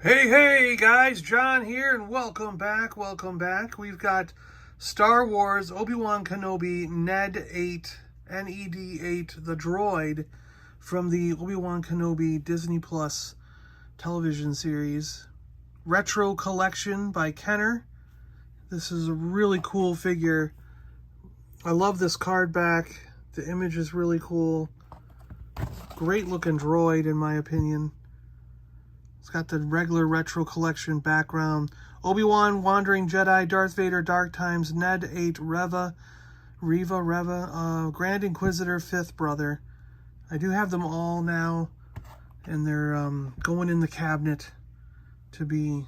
Hey guys, John here and welcome back. We've got Star Wars Obi-Wan Kenobi NED-8, NED-8, the droid from the Obi-Wan Kenobi Disney Plus television series. Retro collection by Kenner. This is a really cool figure. I love this card back. The image is really cool. Great looking droid in my opinion. It's got the regular retro collection background. Obi-Wan, Wandering Jedi, Darth Vader, Dark Times, NED-8, Reva, Grand Inquisitor, Fifth Brother. I do have them all now, and they're going in the cabinet to be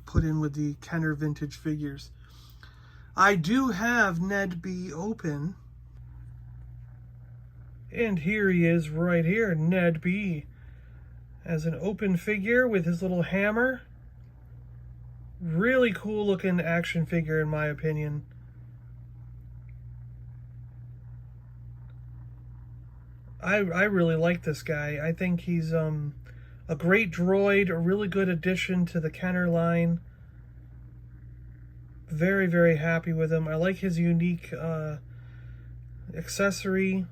put in with the Kenner vintage figures. I do have Ned-B open, and here he is right here, Ned-B. As an open figure with his little hammer. Really cool looking action figure in my opinion. I really like this guy. I think he's a great droid, a really good addition to the Kenner line. Very, very happy with him. I like his unique accessory.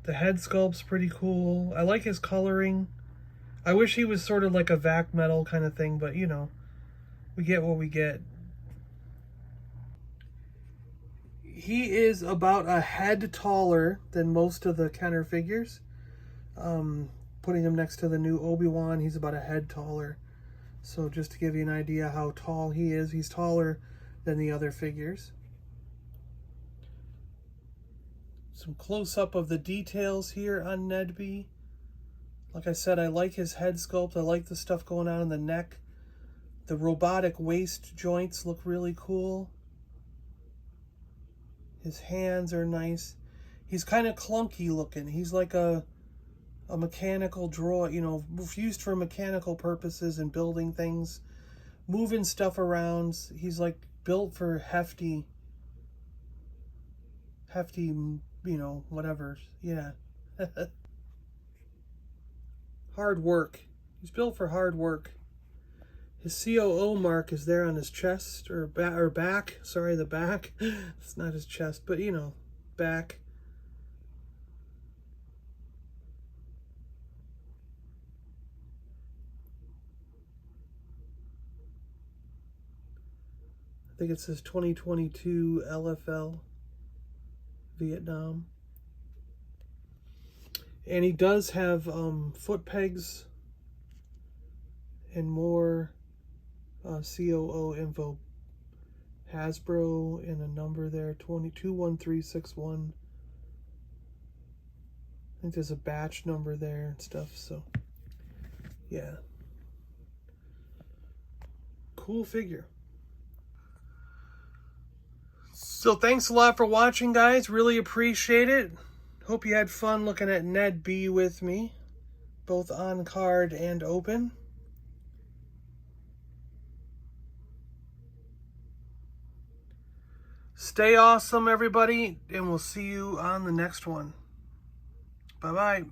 The head sculpt's pretty cool. I like his coloring. I wish he was sort of like a vac metal kind of thing, but you know, we get what we get. He is about a head taller than most of the Kenner figures. Putting him next to the new Obi-Wan, he's about a head taller. So just to give you an idea how tall he is, he's taller than the other figures. Some close-up of the details here on Ned-B. Like I said, I like his head sculpt. I like the stuff going on in the neck. The robotic waist joints look really cool. His hands are nice. He's kind of clunky looking. He's like a mechanical droid, you know, used for mechanical purposes and building things, moving stuff around. He's like built for hefty, you know, whatever. Yeah. Hard work. He's built for hard work. His COO mark is there on his chest, or back. Sorry, the back. It's not his chest, but you know, back. I think it says 2022 LFL. Vietnam. And he does have foot pegs and more COO info. Hasbro and a number there, 221361. I think there's a batch number there and stuff, so yeah. Cool figure. So thanks a lot for watching, guys. Really appreciate it. Hope you had fun looking at Ned-B with me, both on card and open. Stay awesome, everybody, and we'll see you on the next one. Bye-bye.